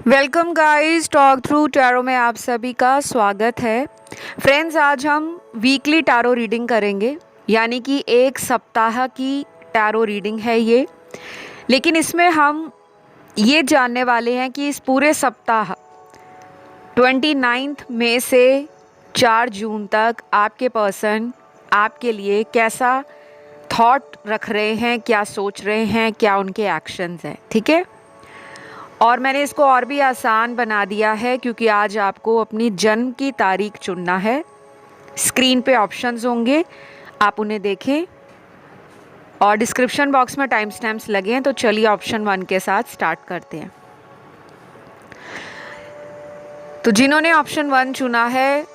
Welcome guys, talk through tarot में आप सभी का स्वागत है। फ्रेंड्स, आज हम वीकली टैरो रीडिंग करेंगे, यानी कि एक सप्ताह की टैरो रीडिंग है ये। लेकिन इसमें हम ये जानने वाले हैं कि इस पूरे सप्ताह 29 मई से 4 जून तक आपके पर्सन आपके लिए कैसा थॉट रख रहे हैं, क्या सोच रहे हैं, क्या उनके एक्शंस हैं। ठीक है। और मैंने इसको और भी आसान बना दिया है क्योंकि आज आपको अपनी जन्म की तारीख चुनना है। स्क्रीन पे ऑप्शंस होंगे, आप उन्हें देखें और डिस्क्रिप्शन बॉक्स में टाइम स्टैम्प्स लगे हैं। तो चलिए ऑप्शन 1 के साथ स्टार्ट करते हैं। तो जिन्होंने ऑप्शन 1 चुना है,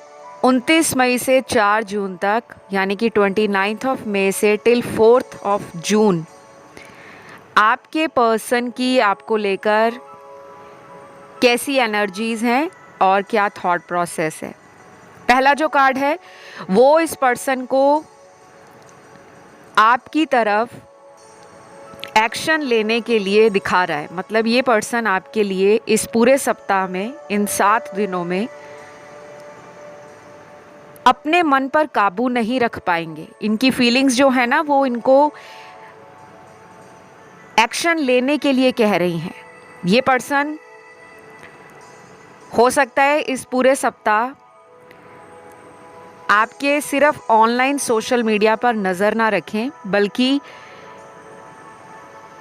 29 मई से 4 जून तक, यानी कि 29 मई से टिल 4 जून, आपके पर्सन की आपको लेकर कैसी एनर्जीज़ हैं और क्या थॉट प्रोसेस है। पहला जो कार्ड है वो इस पर्सन को आपकी तरफ एक्शन लेने के लिए दिखा रहा है। मतलब ये पर्सन आपके लिए इस पूरे सप्ताह में, इन 7 दिनों में अपने मन पर काबू नहीं रख पाएंगे। इनकी फीलिंग्स जो है ना, वो इनको एक्शन लेने के लिए कह रही हैं। ये पर्सन हो सकता है इस पूरे सप्ताह आपके सिर्फ ऑनलाइन सोशल मीडिया पर नज़र ना रखें, बल्कि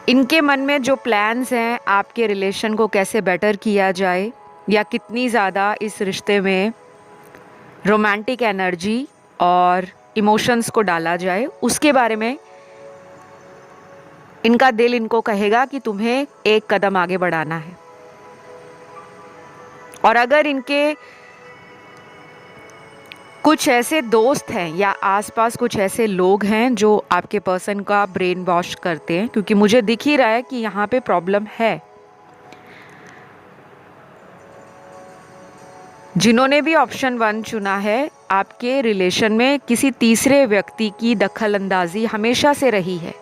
इनके मन में जो प्लान्स हैं आपके रिलेशन को कैसे बेटर किया जाए या कितनी ज़्यादा इस रिश्ते में रोमांटिक एनर्जी और इमोशंस को डाला जाए, उसके बारे में इनका दिल इनको कहेगा कि तुम्हें एक कदम आगे बढ़ाना है। और अगर इनके कुछ ऐसे दोस्त हैं या आसपास कुछ ऐसे लोग हैं जो आपके पर्सन का ब्रेन वॉश करते हैं, क्योंकि मुझे दिख ही रहा है कि यहाँ पे प्रॉब्लम है। जिन्होंने भी ऑप्शन 1 चुना है, आपके रिलेशन में किसी तीसरे व्यक्ति की दखलंदाजी हमेशा से रही है,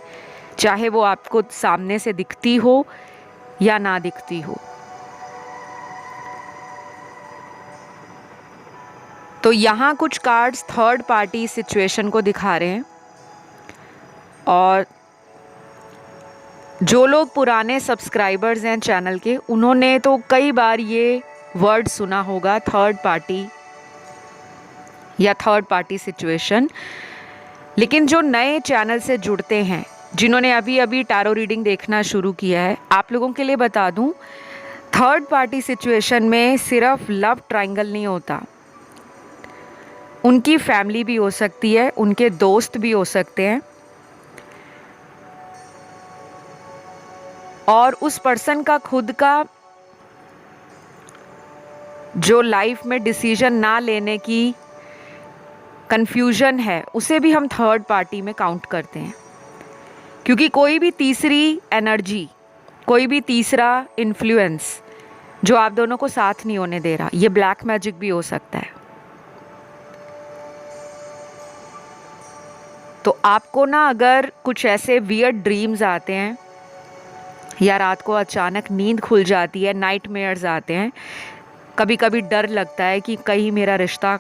चाहे वो आपको सामने से दिखती हो या ना दिखती हो। तो यहाँ कुछ कार्ड्स थर्ड पार्टी सिचुएशन को दिखा रहे हैं। और जो लोग पुराने सब्सक्राइबर्स हैं चैनल के, उन्होंने तो कई बार ये वर्ड सुना होगा, थर्ड पार्टी या थर्ड पार्टी सिचुएशन। लेकिन जो नए चैनल से जुड़ते हैं, जिन्होंने अभी अभी टैरो रीडिंग देखना शुरू किया है, आप लोगों के लिए बता दूं, थर्ड पार्टी सिचुएशन में सिर्फ लव ट्रायंगल नहीं होता। उनकी फैमिली भी हो सकती है, उनके दोस्त भी हो सकते हैं, और उस पर्सन का खुद का जो लाइफ में डिसीजन ना लेने की कंफ्यूजन है, उसे भी हम थर्ड पार्टी में काउंट करते हैं। क्योंकि कोई भी तीसरी एनर्जी, कोई भी तीसरा इन्फ्लुएंस जो आप दोनों को साथ नहीं होने दे रहा, ये ब्लैक मैजिक भी हो सकता है। तो आपको ना, अगर कुछ ऐसे वियर्ड ड्रीम्स आते हैं या रात को अचानक नींद खुल जाती है, नाइटमेयर्स आते हैं, कभी कभी डर लगता है कि कहीं मेरा रिश्ता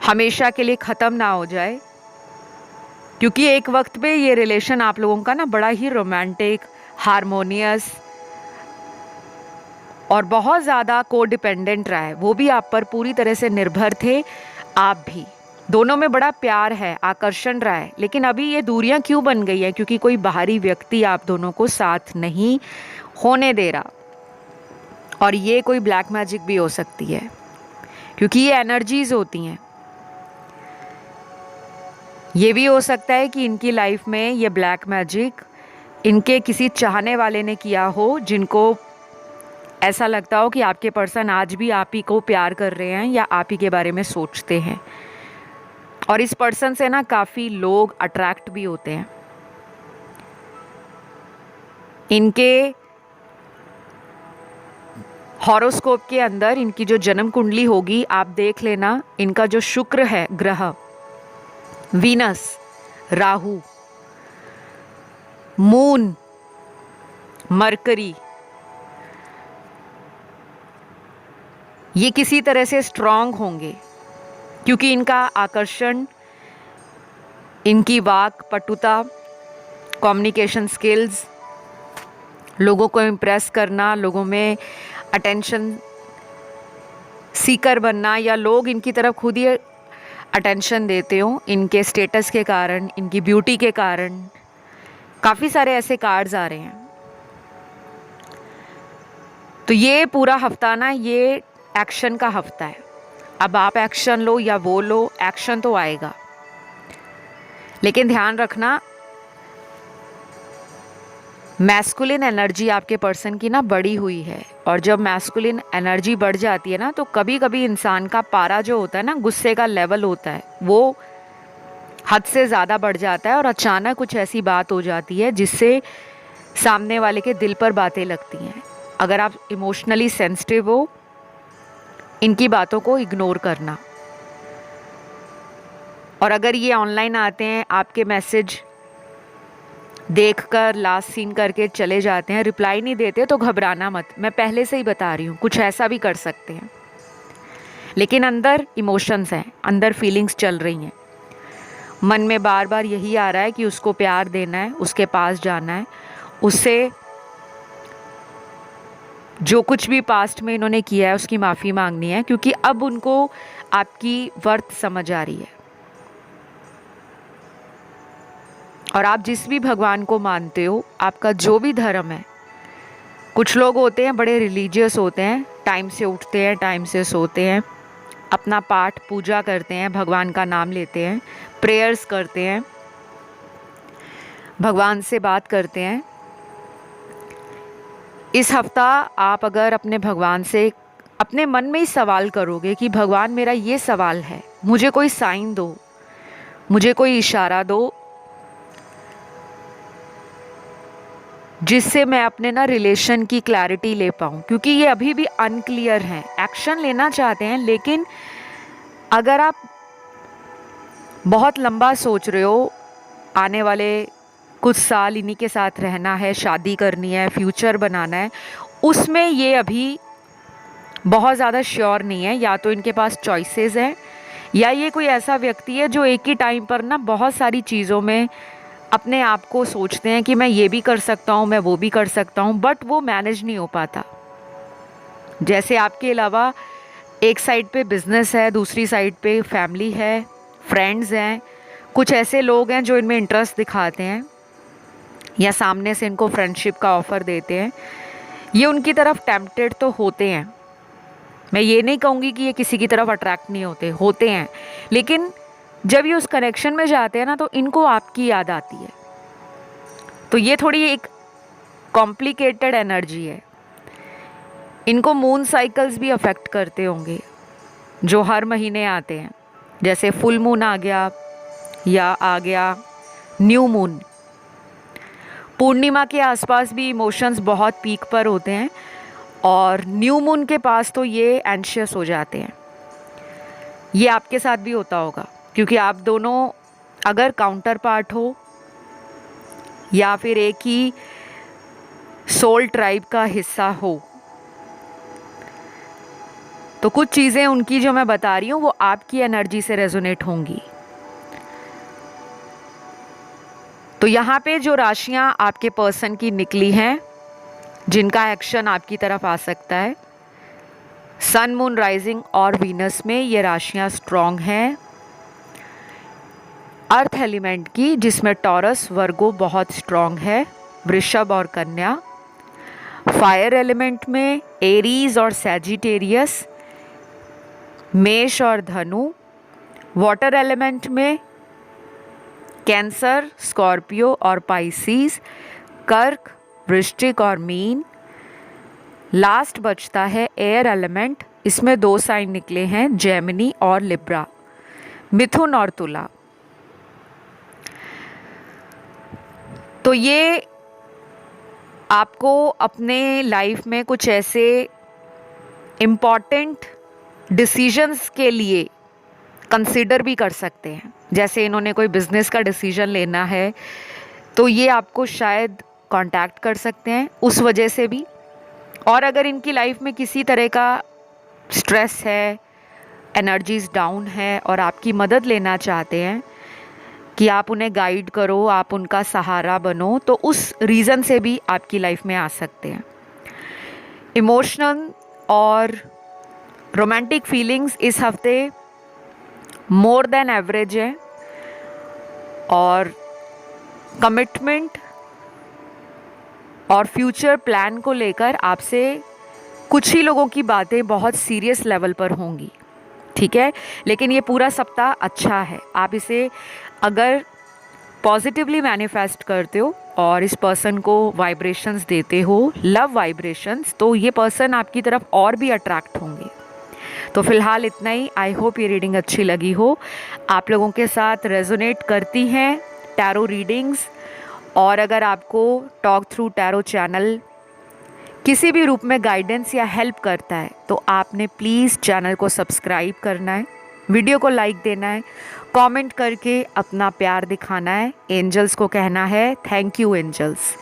हमेशा के लिए ख़त्म ना हो जाए, क्योंकि एक वक्त पे ये रिलेशन आप लोगों का ना बड़ा ही रोमांटिक, हारमोनियस और बहुत ज़्यादा कोडिपेंडेंट रहा है। वो भी आप पर पूरी तरह से निर्भर थे, आप भी। दोनों में बड़ा प्यार है, आकर्षण रहा है। लेकिन अभी ये दूरियां क्यों बन गई हैं? क्योंकि कोई बाहरी व्यक्ति आप दोनों को साथ नहीं होने दे रहा। और ये कोई ब्लैक मैजिक भी हो सकती है, क्योंकि ये एनर्जीज होती हैं। ये भी हो सकता है कि इनकी लाइफ में ये ब्लैक मैजिक इनके किसी चाहने वाले ने किया हो, जिनको ऐसा लगता हो कि आपके पर्सन आज भी आप ही को प्यार कर रहे हैं या आप ही के बारे में सोचते हैं। और इस पर्सन से ना काफ़ी लोग अट्रैक्ट भी होते हैं। इनके हॉरोस्कोप के अंदर इनकी जो जन्म कुंडली होगी, आप देख लेना, इनका जो शुक्र है ग्रह, वीनस, राहु, मून, मरकरी ये किसी तरह से स्ट्रांग होंगे क्योंकि इनका आकर्षण, इनकी वाक पटुता, कम्युनिकेशन स्किल्स, लोगों को इम्प्रेस करना, लोगों में अटेंशन सीकर बनना, या लोग इनकी तरफ खुद ही अटेंशन देते हो इनके स्टेटस के कारण, इनकी ब्यूटी के कारण। काफ़ी सारे ऐसे कार्ड्स आ रहे हैं। तो ये पूरा हफ्ता ना, ये एक्शन का हफ्ता है। अब आप एक्शन लो या वो लो, एक्शन तो आएगा। लेकिन ध्यान रखना, मैस्कुलिन एनर्जी आपके पर्सन की ना बढ़ी हुई है, और जब मैस्कुलिन एनर्जी बढ़ जाती है ना, तो कभी कभी इंसान का पारा जो होता है ना, गुस्से का लेवल होता है, वो हद से ज़्यादा बढ़ जाता है, और अचानक कुछ ऐसी बात हो जाती है जिससे सामने वाले के दिल पर बातें लगती हैं। अगर आप इमोशनली सेंसिटिव हो, इनकी बातों को इग्नोर करना। और अगर ये ऑनलाइन आते हैं, आपके मैसेज देखकर लास्ट सीन करके चले जाते हैं, रिप्लाई नहीं देते, तो घबराना मत। मैं पहले से ही बता रही हूँ, कुछ ऐसा भी कर सकते हैं। लेकिन अंदर इमोशंस हैं, अंदर फीलिंग्स चल रही हैं। मन में बार बार यही आ रहा है कि उसको प्यार देना है, उसके पास जाना है, उससे जो कुछ भी पास्ट में इन्होंने किया है उसकी माफ़ी मांगनी है, क्योंकि अब उनको आपकी वर्थ समझ आ रही है। और आप जिस भी भगवान को मानते हो, आपका जो भी धर्म है, कुछ लोग होते हैं बड़े रिलीजियस होते हैं, टाइम से उठते हैं, टाइम से सोते हैं, अपना पाठ पूजा करते हैं, भगवान का नाम लेते हैं, प्रेयर्स करते हैं, भगवान से बात करते हैं। इस हफ्ता आप अगर अपने भगवान से अपने मन में ही सवाल करोगे कि भगवान मेरा ये सवाल है, मुझे कोई साइन दो, मुझे कोई इशारा दो, जिससे मैं अपने ना रिलेशन की क्लैरिटी ले पाऊँ, क्योंकि ये अभी भी अनक्लियर हैं। एक्शन लेना चाहते हैं, लेकिन अगर आप बहुत लंबा सोच रहे हो, आने वाले कुछ साल इन्हीं के साथ रहना है, शादी करनी है, फ्यूचर बनाना है, उसमें ये अभी बहुत ज़्यादा श्योर नहीं है। या तो इनके पास चॉइसेस हैं, या ये कोई ऐसा व्यक्ति है जो एक ही टाइम पर ना बहुत सारी चीज़ों में अपने आप को सोचते हैं कि मैं ये भी कर सकता हूँ, मैं वो भी कर सकता हूँ, बट वो मैनेज नहीं हो पाता। जैसे आपके अलावा एक साइड पे बिजनेस है, दूसरी साइड पे फैमिली है, फ्रेंड्स हैं, कुछ ऐसे लोग हैं जो इनमें इंटरेस्ट दिखाते हैं या सामने से इनको फ्रेंडशिप का ऑफ़र देते हैं। ये उनकी तरफ टेम्पटेड तो होते हैं, मैं ये नहीं कहूँगी कि ये किसी की तरफ अट्रैक्ट नहीं होते, होते हैं, लेकिन जब ये उस कनेक्शन में जाते हैं ना, तो इनको आपकी याद आती है। तो ये थोड़ी एक कॉम्प्लिकेटेड एनर्जी है। इनको मून साइकिल्स भी अफेक्ट करते होंगे जो हर महीने आते हैं, जैसे फुल मून आ गया या आ गया न्यू मून। पूर्णिमा के आसपास भी इमोशंस बहुत पीक पर होते हैं, और न्यू मून के पास तो ये एंशियस हो जाते हैं। ये आपके साथ भी होता होगा, क्योंकि आप दोनों अगर काउंटर पार्ट हो या फिर एक ही सोल ट्राइब का हिस्सा हो, तो कुछ चीज़ें उनकी जो मैं बता रही हूँ वो आपकी एनर्जी से रेजोनेट होंगी। तो यहाँ पे जो राशियाँ आपके पर्सन की निकली हैं, जिनका एक्शन आपकी तरफ आ सकता है, सन, मून, राइजिंग और वीनस में ये राशियाँ स्ट्रॉन्ग हैं। अर्थ एलिमेंट की, जिसमें टॉरस, वर्गो बहुत स्ट्रॉन्ग है, वृषभ और कन्या। फायर एलिमेंट में एरीज और सैजिटेरियस, मेष और धनु। वाटर एलिमेंट में कैंसर, स्कॉर्पियो और पाइसीज, कर्क, वृश्चिक और मीन। लास्ट बचता है एयर एलिमेंट, इसमें 2 साइन निकले हैं, जेमिनी और लिब्रा, मिथुन और तुला। तो ये आपको अपने लाइफ में कुछ ऐसे इम्पॉर्टेंट डिसीजंस के लिए कंसीडर भी कर सकते हैं। जैसे इन्होंने कोई बिज़नेस का डिसीजन लेना है, तो ये आपको शायद कांटेक्ट कर सकते हैं उस वजह से भी। और अगर इनकी लाइफ में किसी तरह का स्ट्रेस है, एनर्जीज डाउन है और आपकी मदद लेना चाहते हैं कि आप उन्हें गाइड करो, आप उनका सहारा बनो, तो उस रीज़न से भी आपकी लाइफ में आ सकते हैं। इमोशनल और रोमांटिक फीलिंग्स इस हफ्ते मोर देन एवरेज है और कमिटमेंट और फ्यूचर प्लान को लेकर आपसे कुछ ही लोगों की बातें बहुत सीरियस लेवल पर होंगी, ठीक है। लेकिन ये पूरा सप्ताह अच्छा है, आप इसे अगर पॉजिटिवली मैनिफेस्ट करते हो और इस पर्सन को वाइब्रेशंस देते हो, लव वाइब्रेशंस, तो ये पर्सन आपकी तरफ और भी अट्रैक्ट होंगे। तो फिलहाल इतना ही। आई होप ये रीडिंग अच्छी लगी हो, आप लोगों के साथ रेजोनेट करती हैं टैरो रीडिंग्स। और अगर आपको टॉक थ्रू टैरो चैनल किसी भी रूप में गाइडेंस या हेल्प करता है तो आपने प्लीज़ चैनल को सब्सक्राइब करना है, वीडियो को लाइक देना है, कमेंट करके अपना प्यार दिखाना है, एंजल्स को कहना है थैंक यू एंजल्स।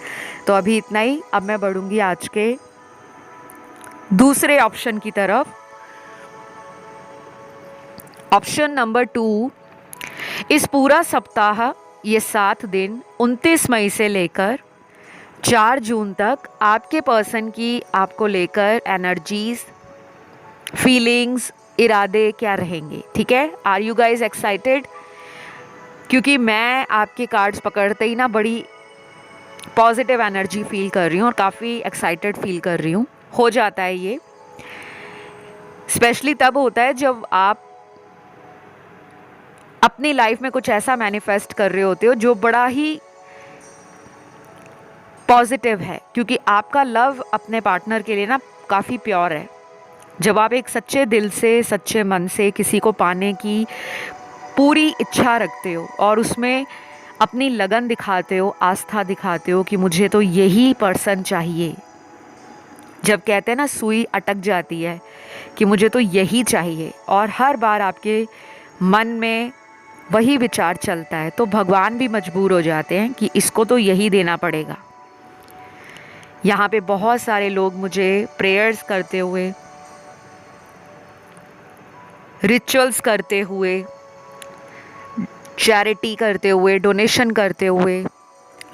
तो अभी इतना ही। अब मैं बढ़ूंगी आज के दूसरे ऑप्शन की तरफ। ऑप्शन नंबर 2, इस पूरा सप्ताह, ये 7 दिन 29 मई से लेकर 4 जून तक आपके पर्सन की आपको लेकर एनर्जीज, फीलिंग्स, इरादे क्या रहेंगे, ठीक है। Are you guys excited? क्योंकि मैं आपके कार्ड्स पकड़ते ही ना बड़ी पॉजिटिव एनर्जी फील कर रही हूँ और काफ़ी एक्साइटेड फील कर रही हूँ। हो जाता है ये, स्पेशली तब होता है जब आप अपनी लाइफ में कुछ ऐसा मैनिफेस्ट कर रहे होते हो जो बड़ा ही पॉजिटिव है, क्योंकि आपका लव अपने पार्टनर के लिए ना काफ़ी प्योर है। जब आप एक सच्चे दिल से, सच्चे मन से किसी को पाने की पूरी इच्छा रखते हो और उसमें अपनी लगन दिखाते हो, आस्था दिखाते हो कि मुझे तो यही पर्सन चाहिए, जब कहते हैं ना सुई अटक जाती है कि मुझे तो यही चाहिए और हर बार आपके मन में वही विचार चलता है, तो भगवान भी मजबूर हो जाते हैं कि इसको तो यही देना पड़ेगा। यहाँ पे बहुत सारे लोग मुझे प्रेयर्स करते हुए, रिचुअल्स करते हुए, चैरिटी करते हुए, डोनेशन करते हुए,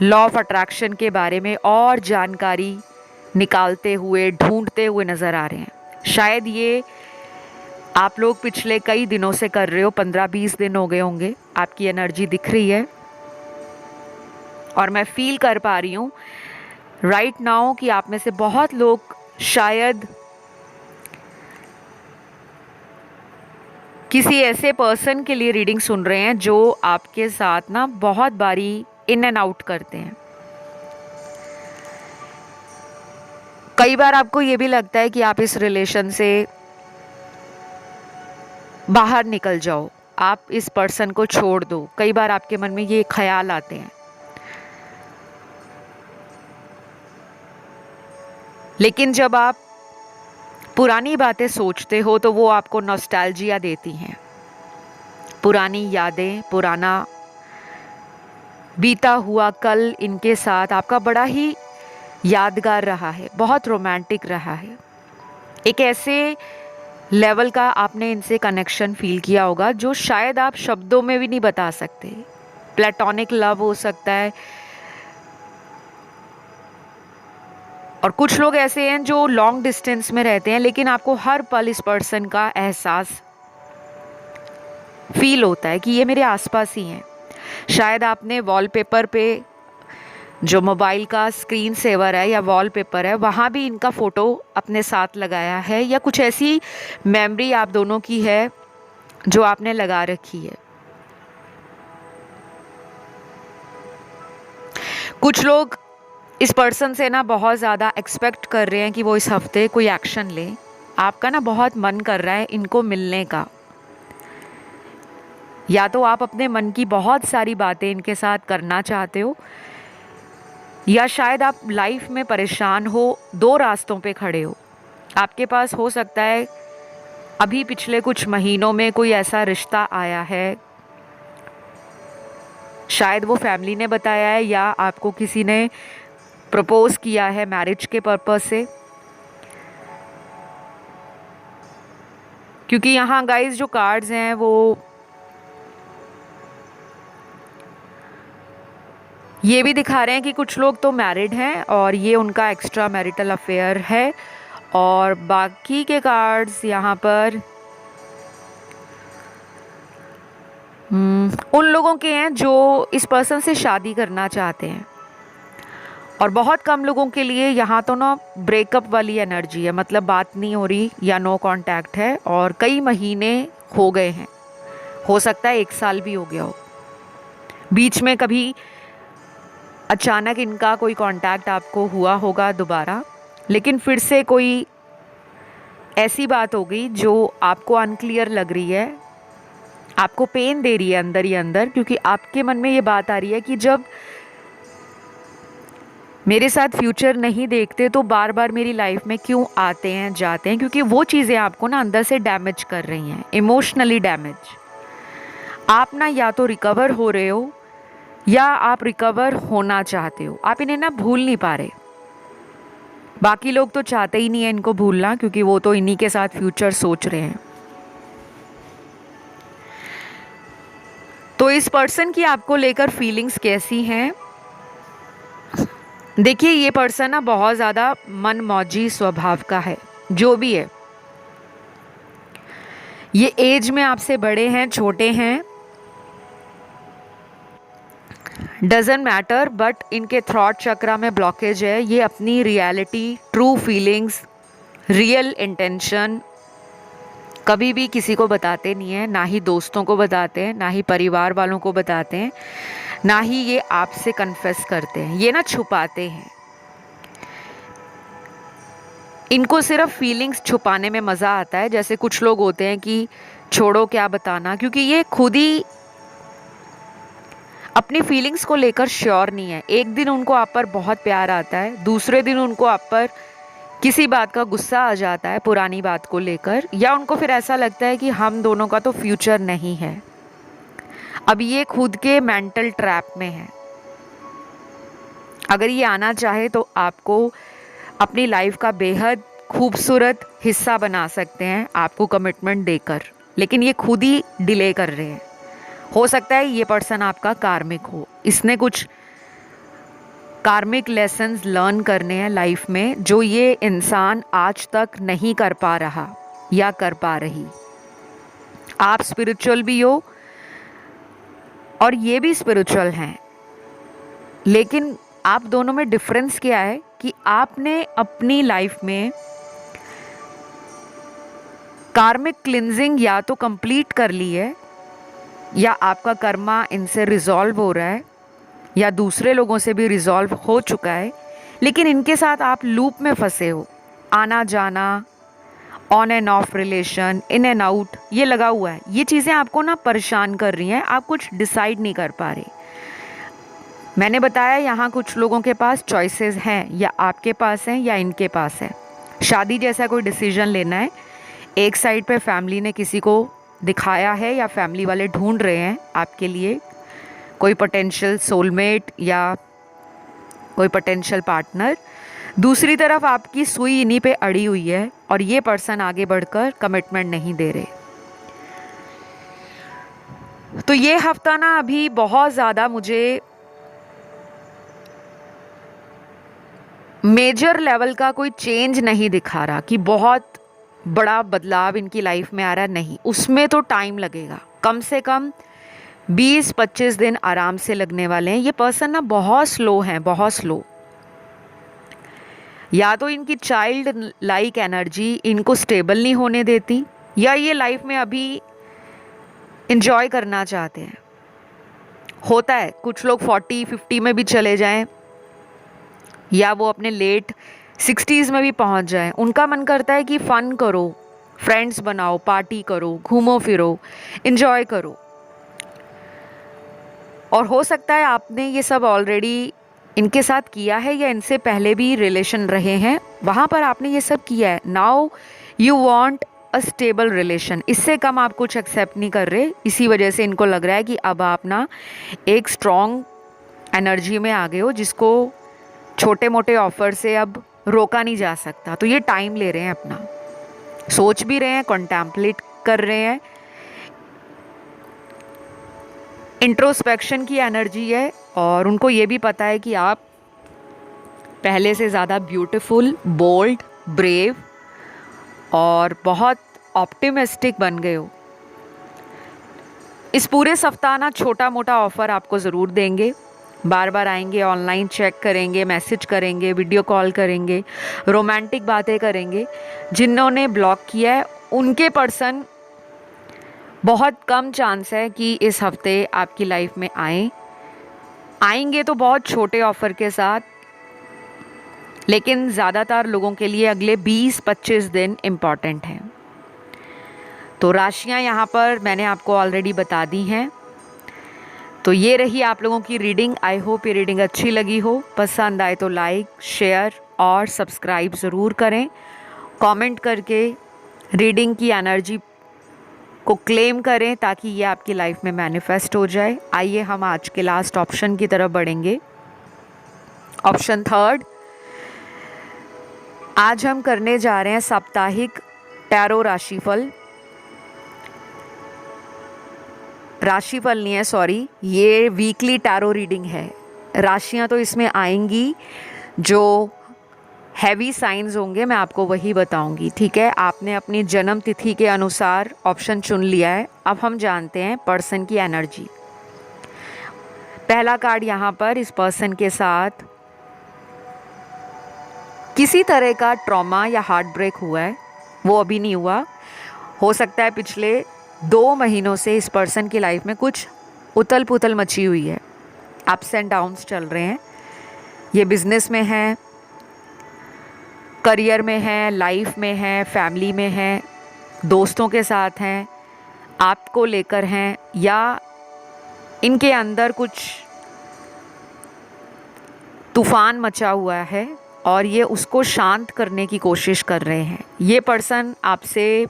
लॉ ऑफ अट्रैक्शन के बारे में और जानकारी निकालते हुए, ढूंढते हुए नज़र आ रहे हैं। शायद ये आप लोग पिछले कई दिनों से कर रहे हो, 15-20 दिन हो गए होंगे, आपकी एनर्जी दिख रही है और मैं फील कर पा रही हूँ राइट नाउ कि आप में से बहुत लोग शायद किसी ऐसे पर्सन के लिए रीडिंग सुन रहे हैं जो आपके साथ ना बहुत बारी इन एंड आउट करते हैं। कई बार आपको ये भी लगता है कि आप इस रिलेशन से बाहर निकल जाओ, आप इस पर्सन को छोड़ दो। कई बार आपके मन में ये ख्याल आते हैं, लेकिन जब आप पुरानी बातें सोचते हो तो वो आपको नॉस्टैल्जिया देती हैं, पुरानी यादें, पुराना बीता हुआ कल इनके साथ आपका बड़ा ही यादगार रहा है, बहुत रोमांटिक रहा है। एक ऐसे लेवल का आपने इनसे कनेक्शन फील किया होगा जो शायद आप शब्दों में भी नहीं बता सकते। प्लेटोनिक लव हो सकता है, और कुछ लोग ऐसे हैं जो लॉन्ग डिस्टेंस में रहते हैं लेकिन आपको हर पल इस पर्सन का एहसास फील होता है कि ये मेरे आसपास ही हैं। शायद आपने वॉलपेपर पे जो मोबाइल का स्क्रीन सेवर है या वॉलपेपर है वहाँ भी इनका फ़ोटो अपने साथ लगाया है, या कुछ ऐसी मेमोरी आप दोनों की है जो आपने लगा रखी है। कुछ लोग इस पर्सन से ना बहुत ज़्यादा एक्सपेक्ट कर रहे हैं कि वो इस हफ्ते कोई एक्शन ले। आपका ना बहुत मन कर रहा है इनको मिलने का, या तो आप अपने मन की बहुत सारी बातें इनके साथ करना चाहते हो, या शायद आप लाइफ में परेशान हो, 2 रास्तों पे खड़े हो। आपके पास हो सकता है अभी पिछले कुछ महीनों में कोई ऐसा रिश्ता आया है, शायद वो फैमिली ने बताया है या आपको किसी ने प्रपोज किया है मैरिज के पर्पस से, क्योंकि यहाँ गाइस जो कार्ड्स हैं वो ये भी दिखा रहे हैं कि कुछ लोग तो मैरिड हैं और ये उनका एक्स्ट्रा मैरिटल अफेयर है, और बाकी के कार्ड्स यहाँ पर उन लोगों के हैं जो इस पर्सन से शादी करना चाहते हैं, और बहुत कम लोगों के लिए यहाँ तो ना ब्रेकअप वाली एनर्जी है, मतलब बात नहीं हो रही या नो कांटेक्ट है, और कई महीने हो गए हैं, हो सकता है 1 साल भी हो गया हो। बीच में कभी अचानक इनका कोई कांटेक्ट आपको हुआ होगा दोबारा, लेकिन फिर से कोई ऐसी बात हो गई जो आपको अनक्लियर लग रही है, आपको पेन दे रही है अंदर ही अंदर, क्योंकि आपके मन में ये बात आ रही है कि जब मेरे साथ फ्यूचर नहीं देखते तो बार बार मेरी लाइफ में क्यों आते हैं जाते हैं, क्योंकि वो चीज़ें आपको ना अंदर से डैमेज कर रही हैं, इमोशनली डैमेज। आप ना या तो रिकवर हो रहे हो या आप रिकवर होना चाहते हो, आप इन्हें ना भूल नहीं पा रहे। बाकी लोग तो चाहते ही नहीं है इनको भूलना, क्योंकि वो तो इन्हीं के साथ फ्यूचर सोच रहे हैं। तो इस पर्सन की आपको लेकर फीलिंग्स कैसी हैं? देखिए, ये पर्सन ना बहुत ज़्यादा मनमौजी स्वभाव का है, जो भी है। ये एज में आपसे बड़े हैं, छोटे हैं, डजंट मैटर, बट इनके थॉट चक्रा में ब्लॉकेज है। ये अपनी reality, true feelings, real intention कभी भी किसी को बताते नहीं है, ना ही दोस्तों को बताते हैं, ना ही परिवार वालों को बताते हैं, ना ही ये आपसे कन्फेस करते हैं। ये ना छुपाते हैं, इनको सिर्फ फीलिंग्स छुपाने में मज़ा आता है। जैसे कुछ लोग होते हैं कि छोड़ो क्या बताना, क्योंकि ये खुद ही अपनी फीलिंग्स को लेकर श्योर नहीं है। एक दिन उनको आप पर बहुत प्यार आता है, दूसरे दिन उनको आप पर किसी बात का गुस्सा आ जाता है पुरानी बात को लेकर, या उनको फिर ऐसा लगता है कि हम दोनों का तो फ्यूचर नहीं है। अब ये खुद के मेंटल ट्रैप में है। अगर ये आना चाहे तो आपको अपनी लाइफ का बेहद खूबसूरत हिस्सा बना सकते हैं, आपको कमिटमेंट देकर, लेकिन ये खुद ही डिले कर रहे हैं। हो सकता है ये पर्सन आपका कार्मिक हो, इसने कुछ कार्मिक लेसन्स लर्न करने हैं लाइफ में, जो ये इंसान आज तक नहीं कर पा रहा या कर पा रही। आप स्पिरिचुअल भी हो और ये भी स्पिरिचुअल हैं, लेकिन आप दोनों में डिफरेंस क्या है कि आपने अपनी लाइफ में कार्मिक क्लिनजिंग या तो कंप्लीट कर ली है, या आपका कर्मा इनसे रिजॉल्व हो रहा है, या दूसरे लोगों से भी रिजॉल्व हो चुका है, लेकिन इनके साथ आप लूप में फंसे हो। आना जाना, on end of relation, in and out, ये लगा हुआ है। ये चीज़ें आपको ना परेशान कर रही हैं, आप कुछ डिसाइड नहीं कर पा रहे। मैंने बताया यहाँ कुछ लोगों के पास चॉइसेस हैं, या आपके पास हैं या इनके पास है। शादी जैसा कोई डिसीजन लेना है, एक साइड पे फैमिली ने किसी को दिखाया है या फैमिली वाले ढूंढ रहे हैं आपके लिए कोई पोटेंशियल सोलमेट या कोई पोटेंशियल पार्टनर, दूसरी तरफ आपकी सुई इन्हीं पे अड़ी हुई है और ये पर्सन आगे बढ़कर कमिटमेंट नहीं दे रहे। तो ये हफ्ता ना अभी बहुत ज़्यादा मुझे मेजर लेवल का कोई चेंज नहीं दिखा रहा कि बहुत बड़ा बदलाव इनकी लाइफ में आ रहा, नहीं। उसमें तो टाइम लगेगा, कम से कम 20-25 दिन आराम से लगने वाले हैं। ये पर्सन ना बहुत स्लो हैं, बहुत स्लो। या तो इनकी चाइल्ड लाइक एनर्जी इनको स्टेबल नहीं होने देती, या ये लाइफ में अभी इंजॉय करना चाहते हैं। होता है कुछ लोग 40-50 में भी चले जाएं, या वो अपने लेट 60s में भी पहुंच जाएं। उनका मन करता है कि फ़न करो, फ्रेंड्स बनाओ, पार्टी करो, घूमो फिरो, इंजॉय करो। और हो सकता है आपने ये सब ऑलरेडी इनके साथ किया है, या इनसे पहले भी रिलेशन रहे हैं, वहाँ पर आपने ये सब किया है। Now you want a stable relation, इससे कम आप कुछ एक्सेप्ट नहीं कर रहे। इसी वजह से इनको लग रहा है कि अब आप ना एक स्ट्रॉन्ग एनर्जी में आ गए हो, जिसको छोटे मोटे ऑफर से अब रोका नहीं जा सकता। तो ये टाइम ले रहे हैं, अपना सोच भी रहे हैं, कॉन्टेम्पलेट कर रहे हैं। इंट्रोस्पेक्शन की एनर्जी है और उनको ये भी पता है कि आप पहले से ज़्यादा ब्यूटीफुल, बोल्ड, ब्रेव और बहुत ऑप्टिमिस्टिक बन गए हो। इस पूरे सप्ताह ना छोटा मोटा ऑफ़र आपको ज़रूर देंगे, बार बार आएंगे, ऑनलाइन चेक करेंगे, मैसेज करेंगे, वीडियो कॉल करेंगे, रोमांटिक बातें करेंगे। जिन्होंने ब्लॉक किया है उनके पर्सन बहुत कम चांस है कि इस हफ्ते आपकी लाइफ में आएंगे तो बहुत छोटे ऑफ़र के साथ, लेकिन ज़्यादातर लोगों के लिए अगले 20-25 दिन इम्पॉर्टेंट हैं। तो राशियां यहाँ पर मैंने आपको ऑलरेडी बता दी हैं। तो ये रही आप लोगों की रीडिंग। आई होप ये रीडिंग अच्छी लगी हो। पसंद आए तो लाइक, शेयर और सब्सक्राइब ज़रूर करें। कमेंट करके रीडिंग की एनर्जी को क्लेम करें ताकि ये आपकी लाइफ में मैनिफेस्ट हो जाए। आइए हम आज के लास्ट ऑप्शन की तरफ बढ़ेंगे। ऑप्शन थर्ड, आज हम करने जा रहे हैं साप्ताहिक टैरो राशिफल। राशिफल नहीं है, सॉरी, ये वीकली टैरो रीडिंग है। राशियां तो इसमें आएंगी, जो हैवी साइंस होंगे मैं आपको वही बताऊंगी, ठीक है। आपने अपनी जन्म तिथि के अनुसार ऑप्शन चुन लिया है। अब हम जानते हैं पर्सन की एनर्जी। पहला कार्ड यहाँ पर, इस पर्सन के साथ किसी तरह का ट्रॉमा या हार्ट ब्रेक हुआ है, वो अभी नहीं हुआ। हो सकता है पिछले 2 महीनों से इस पर्सन की लाइफ में कुछ उथल पुथल मची हुई है, अप्स एंड डाउन्स चल रहे हैं। ये बिजनेस में है, करियर में है, लाइफ में है, फैमिली में है, दोस्तों के साथ हैं, आपको लेकर हैं, या इनके अंदर कुछ तूफान मचा हुआ है और ये उसको शांत करने की कोशिश कर रहे हैं। ये पर्सन आपसे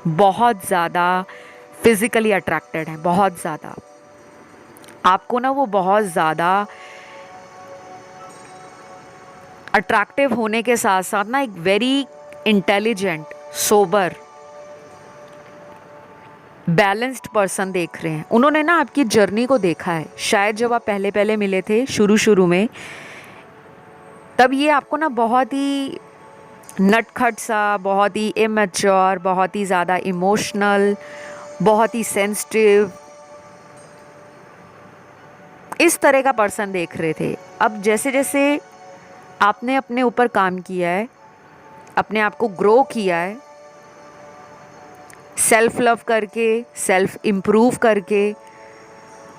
बहुत ज़्यादा फिज़िकली अट्रैक्टेड है, बहुत ज़्यादा। आपको ना वो बहुत ज़्यादा अट्रैक्टिव होने के साथ साथ ना एक very intelligent, sober, balanced person देख रहे हैं। उन्होंने ना आपकी जर्नी को देखा है। शायद जब आप पहले पहले मिले थे शुरू में, तब ये आपको ना बहुत ही नटखट सा, बहुत ही इमेच्योर, बहुत ही ज़्यादा इमोशनल, बहुत ही सेंसिटिव, इस तरह का पर्सन देख रहे थे। अब जैसे जैसे आपने अपने ऊपर काम किया है, अपने आप को ग्रो किया है, सेल्फ लव करके, सेल्फ इम्प्रूव करके,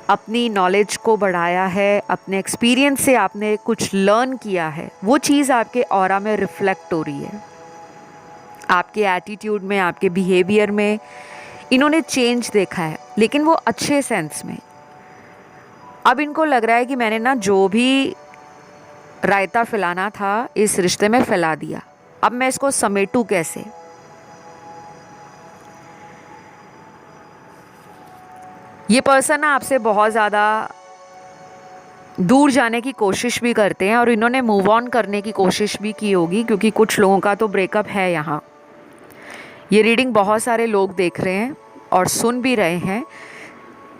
अपनी नॉलेज को बढ़ाया है, अपने एक्सपीरियंस से आपने कुछ लर्न किया है, वो चीज़ आपके ऑरा में रिफ्लेक्ट हो रही है। आपके एटीट्यूड में, आपके बिहेवियर में इन्होंने चेंज देखा है, लेकिन वो अच्छे सेंस में। अब इनको लग रहा है कि मैंने ना जो भी रायता फैलाना था इस रिश्ते में फैला दिया, अब मैं इसको समेटूं कैसे। ये पर्सन ना आपसे बहुत ज़्यादा दूर जाने की कोशिश भी करते हैं और इन्होंने मूव ऑन करने की कोशिश भी की होगी, क्योंकि कुछ लोगों का तो ब्रेकअप है यहाँ। ये रीडिंग बहुत सारे लोग देख रहे हैं और सुन भी रहे हैं।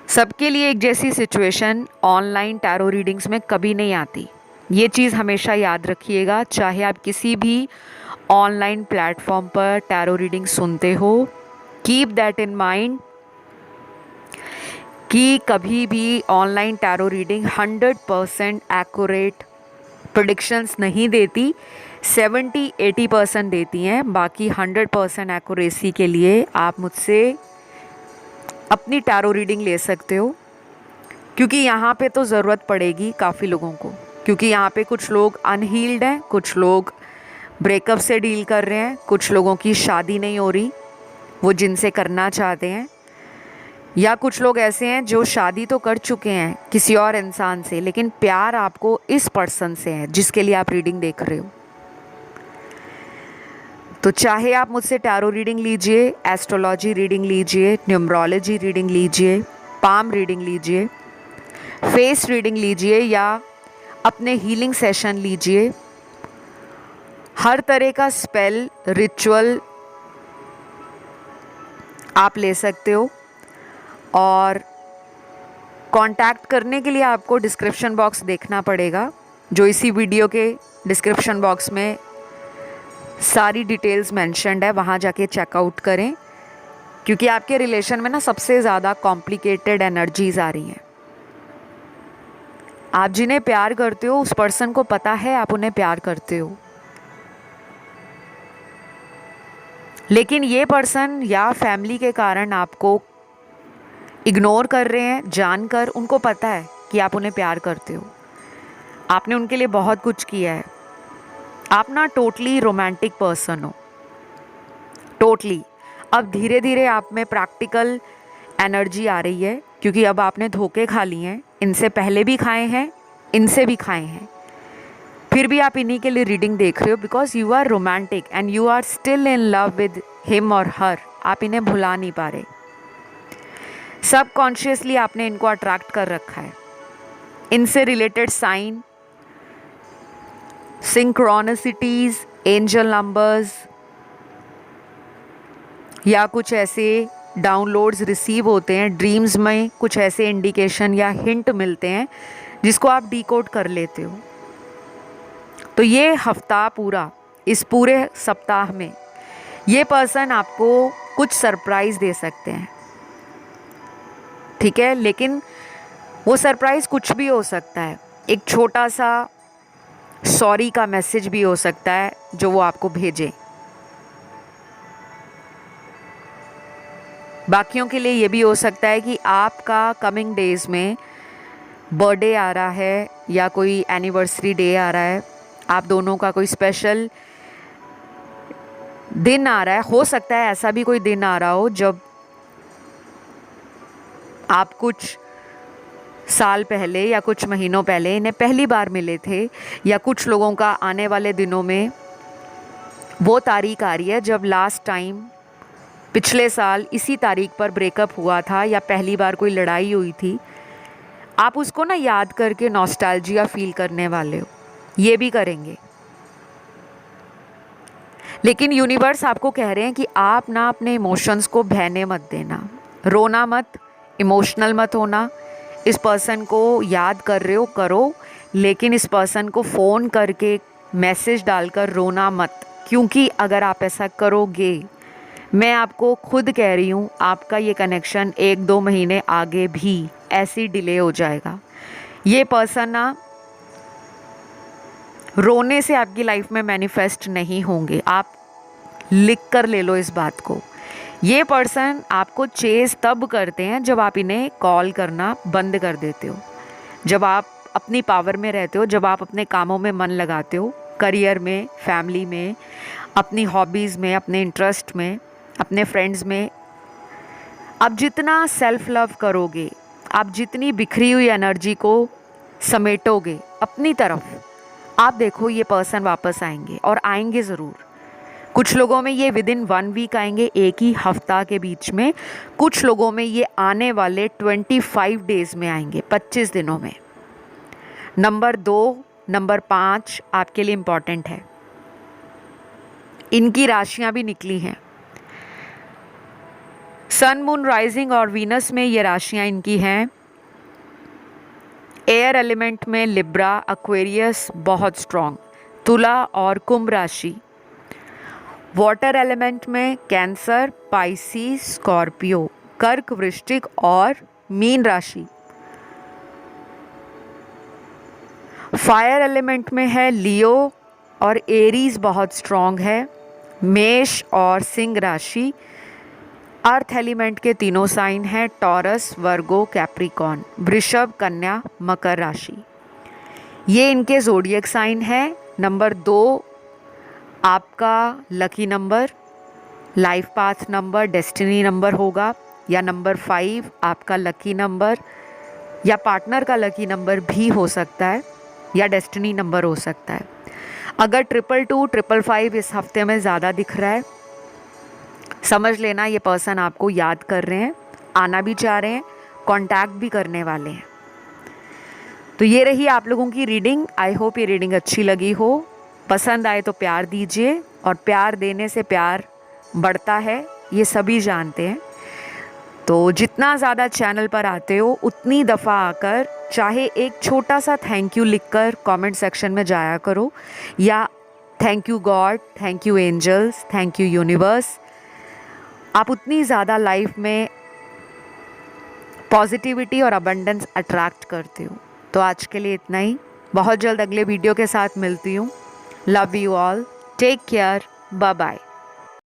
सबके लिए एक जैसी सिचुएशन ऑनलाइन टैरो रीडिंग्स में कभी नहीं आती। ये चीज़ हमेशा याद रखिएगा, चाहे आप किसी भी ऑनलाइन प्लेटफॉर्म पर टैरो रीडिंग सुनते हो। कीप दैट इन माइंड कि कभी भी online tarot reading 100% accurate predictions नहीं देती, 70-80% देती हैं। बाकी 100% एक्यूरेसी के लिए आप मुझसे अपनी टैरो रीडिंग ले सकते हो, क्योंकि यहाँ पे तो ज़रूरत पड़ेगी काफ़ी लोगों को, क्योंकि यहाँ पे कुछ लोग अनहील्ड हैं, कुछ लोग ब्रेकअप से डील कर रहे हैं, कुछ लोगों की शादी नहीं हो रही वो जिनसे करना चाहते हैं, या कुछ लोग ऐसे हैं जो शादी तो कर चुके हैं किसी और इंसान से, लेकिन प्यार आपको इस पर्सन से है जिसके लिए आप रीडिंग देख रहे हो। तो चाहे आप मुझसे टैरो रीडिंग लीजिए, एस्ट्रोलॉजी रीडिंग लीजिए, न्यूमरोलॉजी रीडिंग लीजिए, पाम रीडिंग लीजिए, फेस रीडिंग लीजिए, या अपने हीलिंग सेशन लीजिए, हर तरह का स्पेल, रिचुअल आप ले सकते हो। और कांटेक्ट करने के लिए आपको डिस्क्रिप्शन बॉक्स देखना पड़ेगा, जो इसी वीडियो के डिस्क्रिप्शन बॉक्स में सारी डिटेल्स मेंशन्ड है, वहाँ जाके चेकआउट करें। क्योंकि आपके रिलेशन में ना सबसे ज़्यादा कॉम्प्लिकेटेड एनर्जीज आ रही हैं। आप जिन्हें प्यार करते हो उस पर्सन को पता है आप उन्हें प्यार करते हो, लेकिन ये पर्सन या फैमिली के कारण आपको इग्नोर कर रहे हैं जानकर। उनको पता है कि आप उन्हें प्यार करते हो, आपने उनके लिए बहुत कुछ किया है। आप ना टोटली रोमांटिक पर्सन हो, टोटली। अब धीरे धीरे आप में प्रैक्टिकल एनर्जी आ रही है, क्योंकि अब आपने धोखे खा लिए हैं। इनसे पहले भी खाए हैं, इनसे भी खाए हैं, फिर भी आप इन्हीं के लिए रीडिंग देख रहे हो। Because you are romantic and you are still in love with him और हर। आप इन्हें भुला नहीं पा रहे। सबकॉन्शियसली आपने इनको अट्रैक्ट कर रखा है। इनसे रिलेटेड साइन, सिंक्रोनिसिटीज, एंजल नंबर्स या कुछ ऐसे डाउनलोड्स रिसीव होते हैं ड्रीम्स में, कुछ ऐसे इंडिकेशन या हिंट मिलते हैं जिसको आप डिकोड कर लेते हो। तो ये हफ्ता पूरा, इस पूरे सप्ताह में ये पर्सन आपको कुछ सरप्राइज दे सकते हैं, ठीक है। लेकिन वो सरप्राइज कुछ भी हो सकता है। एक छोटा सा सॉरी का मैसेज भी हो सकता है जो वो आपको भेजे। बाकियों के लिए ये भी हो सकता है कि आपका कमिंग डेज में बर्थडे आ रहा है या कोई एनिवर्सरी डे आ रहा है, आप दोनों का कोई स्पेशल दिन आ रहा है। हो सकता है ऐसा भी कोई दिन आ रहा हो जब आप कुछ साल पहले या कुछ महीनों पहले इन्हें पहली बार मिले थे, या कुछ लोगों का आने वाले दिनों में वो तारीख आ रही है जब लास्ट टाइम पिछले साल इसी तारीख पर ब्रेकअप हुआ था या पहली बार कोई लड़ाई हुई थी। आप उसको ना याद करके नॉस्टैल्जिया फील करने वाले हो, ये भी करेंगे। लेकिन यूनिवर्स आपको कह रहे हैं कि आप ना अपने इमोशंस को बहने मत देना, रोना मत, इमोशनल मत होना। इस पर्सन को याद कर रहे हो करो, लेकिन इस पर्सन को फ़ोन करके मैसेज डालकर रोना मत, क्योंकि अगर आप ऐसा करोगे, मैं आपको खुद कह रही हूँ, आपका ये कनेक्शन 1-2 महीने आगे भी ऐसी डिले हो जाएगा। ये पर्सन ना रोने से आपकी लाइफ में मैनिफेस्ट नहीं होंगे। आप लिख कर ले लो इस बात को। ये पर्सन आपको चेज़ तब करते हैं जब आप इन्हें कॉल करना बंद कर देते हो, जब आप अपनी पावर में रहते हो, जब आप अपने कामों में मन लगाते हो, करियर में, फैमिली में, अपनी हॉबीज़ में, अपने इंटरेस्ट में, अपने फ्रेंड्स में। आप जितना सेल्फ लव करोगे, आप जितनी बिखरी हुई एनर्जी को समेटोगे अपनी तरफ, आप देखो ये पर्सन वापस आएंगे, और आएंगे ज़रूर। कुछ लोगों में ये विदिन 1 वीक आएंगे, एक ही हफ्ता के बीच में। कुछ लोगों में ये आने वाले 25 डेज़ में आएंगे, 25 दिनों में। नंबर 2, नंबर 5 आपके लिए इम्पॉर्टेंट है। इनकी राशियां भी निकली हैं। सन, मून, राइजिंग और वीनस में ये राशियां इनकी हैं। एयर एलिमेंट में लिब्रा, एक्वेरियस बहुत स्ट्रॉन्ग, तुला और कुंभ राशि। वाटर एलिमेंट में कैंसर, पाइसिस, स्कॉर्पियो, कर्क, वृश्चिक और मीन राशि। फायर एलिमेंट में है लियो और एरीज बहुत स्ट्रॉन्ग है, मेष और सिंह राशि। अर्थ एलिमेंट के तीनों साइन हैं, टॉरस, वर्गो, कैप्रिकॉर्न, वृषभ, कन्या, मकर राशि। ये इनके ज़ोडिएक साइन है। नंबर 2 आपका lucky number, life path number, destiny number होगा, या नंबर 5 आपका लकी नंबर या पार्टनर का लकी नंबर भी हो सकता है, या डेस्टिनी नंबर हो सकता है। अगर 222, 555 इस हफ्ते में ज़्यादा दिख रहा है, समझ लेना ये पर्सन आपको याद कर रहे हैं, आना भी चाह रहे हैं, कांटेक्ट भी करने वाले हैं। तो ये रही आप लोगों की रीडिंग। आई होप ये रीडिंग अच्छी लगी हो। पसंद आए तो प्यार दीजिए, और प्यार देने से प्यार बढ़ता है, ये सभी जानते हैं। तो जितना ज़्यादा चैनल पर आते हो उतनी दफ़ा आकर चाहे एक छोटा सा थैंक यू लिखकर कमेंट सेक्शन में जाया करो, या thank you God, thank you angels, thank you universe. आप उतनी ज़्यादा लाइफ में पॉजिटिविटी और अबंडेंस अट्रैक्ट करते हो। तो आज के लिए इतना ही, बहुत जल्द अगले वीडियो के साथ मिलती हूँ। Love you all, take care, bye bye.